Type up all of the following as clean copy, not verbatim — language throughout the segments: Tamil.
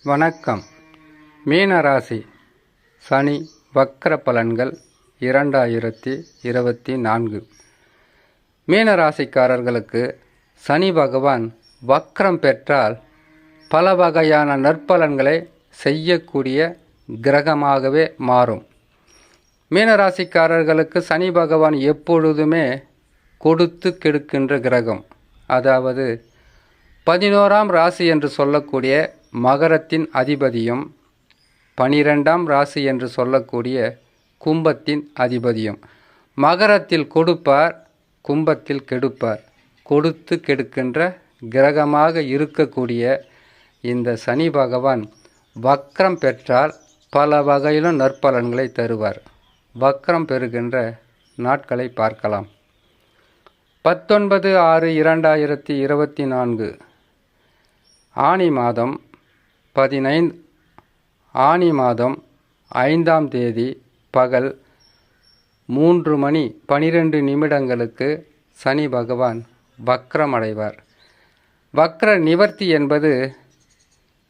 வணக்கம். மீனராசி சனி வக்ர பலன்கள் 2024. மீனராசிக்காரர்களுக்கு சனி பகவான் வக்ரம் பெற்றால் பல வகையான நற்பலன்களை செய்யக்கூடிய கிரகமாகவே மாறும். மீனராசிக்காரர்களுக்கு சனி பகவான் எப்பொழுதுமே கொடுத்து கெடுக்கின்ற கிரகம். அதாவது 11ஆம் ராசி என்று சொல்லக்கூடிய மகரத்தின் அதிபதியும் 12ஆம் ராசி என்று சொல்லக்கூடிய கும்பத்தின் அதிபதியும். மகரத்தில் கொடுப்பார், கும்பத்தில் கெடுப்பார். கொடுத்து கெடுக்கின்ற கிரகமாக இருக்கக்கூடிய இந்த சனி பகவான் வக்ரம் பெற்றால் பல வகையிலும் நற்பலன்களை தருவார். வக்ரம் பெறுகின்ற நாட்களை பார்க்கலாம். 19/6/2024 ஆனி மாதம் 5ஆம் தேதி பகல் 3:12 சனி பகவான் வக்ரமடைவார். வக்ர நிவர்த்தி என்பது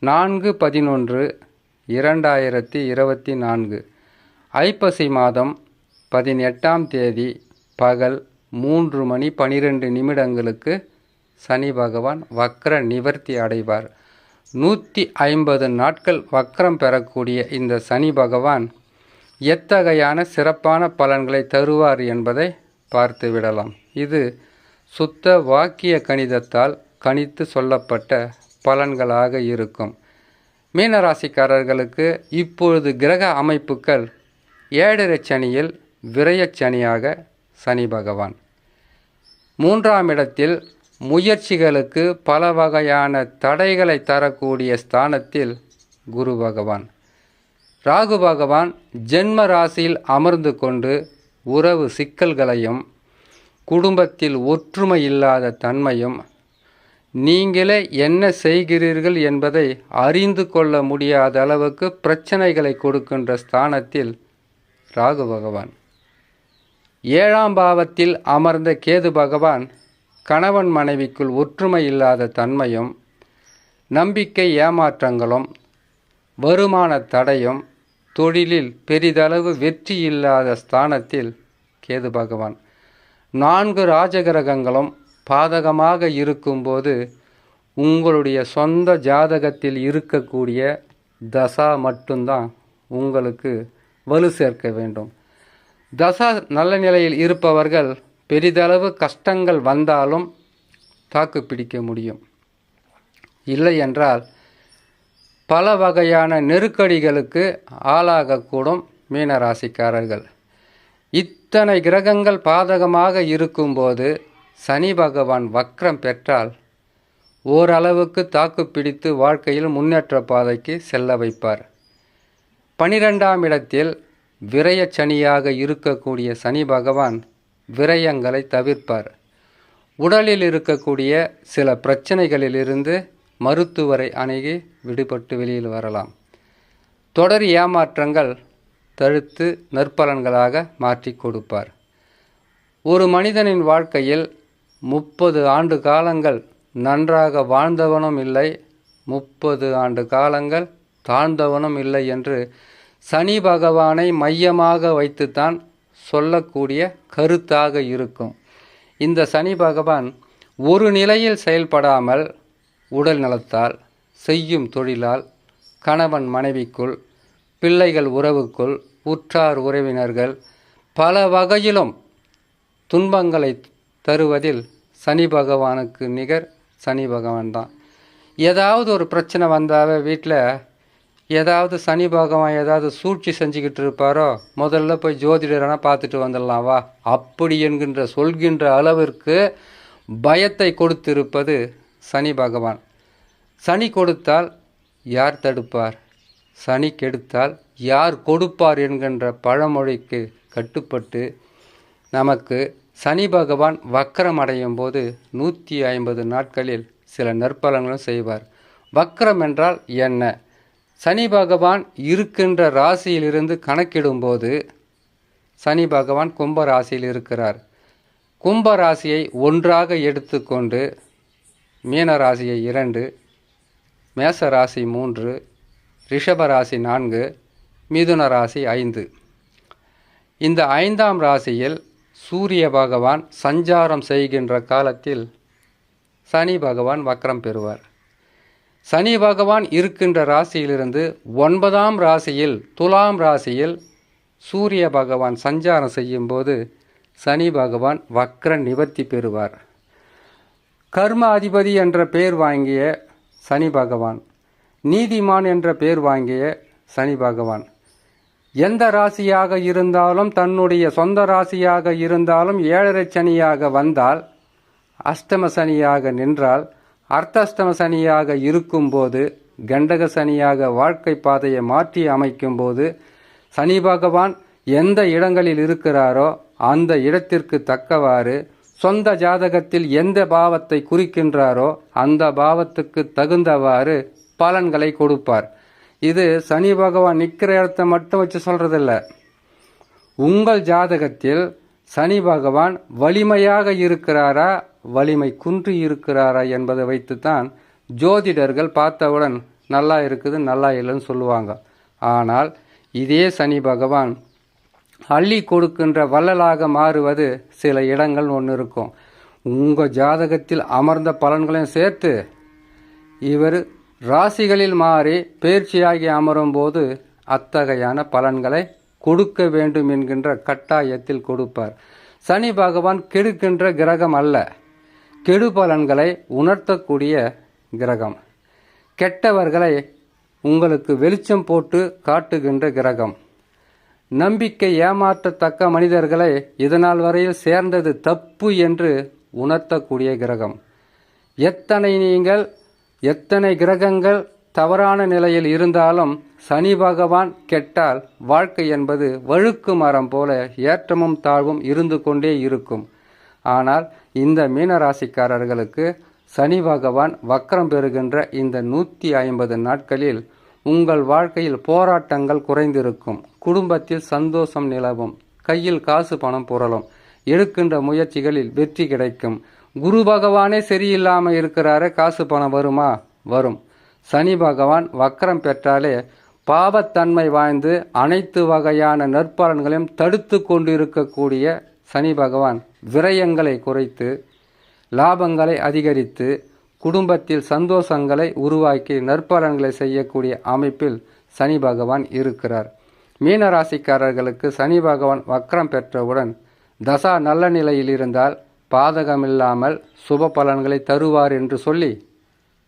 4/11/2024 ஐப்பசி மாதம் 18ஆம் தேதி பகல் 3:12 சனி பகவான் வக்ர நிவர்த்தி அடைவார். 150 நாட்கள் வக்ரம் பெறக்கூடிய இந்த சனி பகவான் எத்தகையான சிறப்பான பலன்களை தருவார் என்பதை பார்த்து விடலாம். இது சுத்த வாக்கிய கணிதத்தால் கணித்து சொல்லப்பட்ட பலன்களாக இருக்கும். மீனராசிக்காரர்களுக்கு இப்பொழுது கிரக அமைப்புகள் 7 சனியில் விரயச்சனியாக சனி பகவான், 3ஆம் இடத்தில் முயற்சிகளுக்கு பல வகையான தடைகளை தரக்கூடிய ஸ்தானத்தில் குரு பகவான், ராகு பகவான் ஜென்ம ராசியில் அமர்ந்து கொண்டு உறவு சிக்கல்களையும் குடும்பத்தில் ஒற்றுமை இல்லாத தன்மையும் நீங்களே என்ன செய்கிறீர்கள் என்பதை அறிந்து கொள்ள முடியாத அளவுக்கு பிரச்சனைகளை கொடுக்கின்ற ஸ்தானத்தில் ராகு பகவான், 7ஆம் பாவத்தில் அமர்ந்த கேது பகவான் கணவன் மனைவிக்குள் ஒற்றுமை இல்லாத தன்மையும் நம்பிக்கை ஏமாற்றங்களும் வருமான தடையும் தொழிலில் பெரிதளவு வெற்றி இல்லாத ஸ்தானத்தில் கேது பகவான். 4 ராஜகிரகங்களும் பாதகமாக இருக்கும்போது உங்களுடைய சொந்த ஜாதகத்தில் இருக்கக்கூடிய தசா மட்டும்தான் உங்களுக்கு வலு சேர்க்க வேண்டும். தசா நல்ல நிலையில் இருப்பவர்கள் பெரிதளவு கஷ்டங்கள் வந்தாலும் தாக்கு பிடிக்க முடியும். இல்லை என்றால் பல வகையான நெருக்கடிகளுக்கு ஆளாகக்கூடும் மீனராசிக்காரர்கள். இத்தனை கிரகங்கள் பாதகமாக இருக்கும்போது சனி பகவான் வக்ரம் பெற்றால் ஓரளவுக்கு தாக்கு பிடித்து வாழ்க்கையில் முன்னேற்ற பாதைக்கு செல்ல வைப்பார். 12ஆம் இடத்தில் விரயச்சனியாக இருக்கக்கூடிய சனி பகவான் விரயங்களை தவிர்ப்பார். உடலில் இருக்கக்கூடிய சில பிரச்சனைகளிலிருந்து மருத்துவரை அணுகி விடுபட்டு வெளியில் வரலாம். தொடர் ஏமாற்றங்கள் தடுத்து நற்பலன்களாக மாற்றி கொடுப்பார். ஒரு மனிதனின் வாழ்க்கையில் 30 ஆண்டு காலங்கள் நன்றாக வாழ்ந்தவனும் இல்லை, 30 ஆண்டு காலங்கள் தாழ்ந்தவனும் இல்லை என்று சனி பகவானை மையமாக வைத்துத்தான் சொல்லக்கூடிய கருத்தாக இருக்கும். இந்த சனி பகவான் ஒரு நிலையில் செயல்படாமல் உடல் நலத்தால், செய்யும் தொழிலால், கணவன் மனைவிக்குள், பிள்ளைகள் உறவுக்குள், உற்றார் உறவினர்கள் பல வகையிலும் துன்பங்களை தருவதில் சனி பகவானுக்கு நிகர் சனி பகவான் தான். ஏதாவது ஒரு பிரச்சனை வந்தாவே வீட்டில் ஏதாவது சனி பகவான் ஏதாவது சூழ்ச்சி செஞ்சுக்கிட்டு இருப்பாரோ, முதல்ல போய் ஜோதிடரான பார்த்துட்டு வந்துடலாம் வா அப்படி என்கின்ற சொல்கின்ற அளவிற்கு பயத்தை கொடுத்திருப்பது சனி பகவான். சனி கொடுத்தால் யார் தடுப்பார், சனி கெடுத்தால் யார் கொடுப்பார் என்கின்ற பழமொழிக்கு கட்டுப்பட்டு நமக்கு சனி பகவான் வக்ரம் அடையும் போது 150 நாட்களில் சில நற்பலன்களும் செய்வார். வக்ரம் என்றால் என்ன? சனி பகவான் இருக்கின்ற ராசியிலிருந்து கணக்கிடும்போது சனி பகவான் கும்ப ராசியில் இருக்கிறார். கும்ப ராசியை 1ஆக எடுத்துக்கொண்டு மீன ராசியை 2, மேச ராசி 3, ரிஷப ராசி 4, மிதுன ராசி 5. இந்த 5ஆம் ராசியில் சூரிய பகவான் சஞ்சாரம் செய்கின்ற காலத்தில் சனி பகவான் வக்ரம் பெறுவார். சனி பகவான் இருக்கின்ற ராசியிலிருந்து 9ஆம் ராசியில் துலாம் ராசியில் சூரிய பகவான் சஞ்சாரம் செய்யும்போது சனி பகவான் வக்ர நிவர்த்தி பெறுவார். கர்ம அதிபதி என்ற பெயர் வாங்கிய சனி பகவான், நீதிமான் என்ற பெயர் வாங்கிய சனி பகவான் எந்த ராசியாக இருந்தாலும், தன்னுடைய சொந்த ராசியாக இருந்தாலும் 7.5 சனியாக வந்தால், அஷ்டம சனியாக நின்றால், அர்த்தஷ்டம சனியாக இருக்கும்போது, கண்டக சனியாக வாழ்க்கை பாதையை மாற்றி அமைக்கும்போது சனி பகவான் எந்த இடங்களில் இருக்கிறாரோ அந்த இடத்திற்கு தக்கவாறு சொந்த ஜாதகத்தில் எந்த பாவத்தை குறிக்கின்றாரோ அந்த பாவத்துக்கு தகுந்தவாறு பலன்களை கொடுப்பார். இது சனி பகவான் நிற்கிற இடத்த மட்டும் வச்சு சொல்றதில்ல. உங்கள் ஜாதகத்தில் சனி பகவான் வலிமையாக இருக்கிறாரா, வலிமை குன்றி இருக்கிறாரா என்பதை வைத்துத்தான் ஜோதிடர்கள் பார்த்தவுடன் நல்லா இருக்குது நல்லா இல்லைன்னு சொல்லுவாங்க. ஆனால் இதே சனி பகவான் அள்ளி கொடுக்கின்ற வள்ளலாக மாறுவது சில இடங்கள் ஒன்று இருக்கும். உங்கள் ஜாதகத்தில் அமர்ந்த பலன்களையும் சேர்த்து இவர் ராசிகளில் மாறி பேர்ச்சியாகி அமரும் போது அத்தகையான பலன்களை கொடுக்க வேண்டும் என்கின்ற கட்டாயத்தில் கொடுப்பார். சனி பகவான் கெடுக்கின்ற கிரகம் அல்ல, கெடு பலன்களை உணர்த்தக்கூடிய கிரகம். கெட்டவர்களை உங்களுக்கு வெளிச்சம் போட்டு காட்டுகின்ற கிரகம். நம்பிக்கை ஏமாற்றத்தக்க மனிதர்களை இதனால் வரையில் சேர்ந்தது தப்பு என்று உணர்த்தக்கூடிய கிரகம். எத்தனை கிரகங்கள் தவறான நிலையில் இருந்தாலும் சனி பகவான் கெட்டால் வாழ்க்கை என்பது வழுக்கு மரம் போல ஏற்றமும் தாழ்வும் இருந்து கொண்டே இருக்கும். ஆனால் இந்த மீனராசிக்காரர்களுக்கு சனி பகவான் வக்ரம் பெறுகின்ற இந்த 150 நாட்களில் உங்கள் வாழ்க்கையில் போராட்டங்கள் குறைந்திருக்கும், குடும்பத்தில் சந்தோஷம் நிலவும், கையில் காசு பணம் புரளும், எடுக்கின்ற முயற்சிகளில் வெற்றி கிடைக்கும். குரு பகவானே சரியில்லாமல் இருக்கிறாரு, காசு பணம் வருமா? வரும். சனி பகவான் வக்ரம் பெற்றாலே பாவத்தன்மை வாய்ந்து அனைத்து வகையான நற்பலன்களையும் தடுத்து கொண்டிருக்கக்கூடிய சனி பகவான் விரயங்களை குறைத்து லாபங்களை அதிகரித்து குடும்பத்தில் சந்தோஷங்களை உருவாக்கி நற்பலன்களை செய்யக்கூடிய அமைப்பில் சனி பகவான் இருக்கிறார். மீனராசிக்காரர்களுக்கு சனி பகவான் வக்ரம் பெற்றவுடன் தசா நல்ல நிலையில் இருந்தால் பாதகமில்லாமல் சுப பலன்களை தருவார் என்று சொல்லி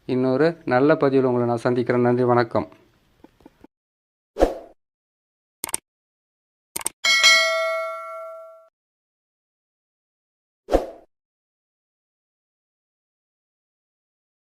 இன்னொரு நல்ல பதிவில் உங்களை நான் சந்திக்கிறேன். நன்றி, வணக்கம்.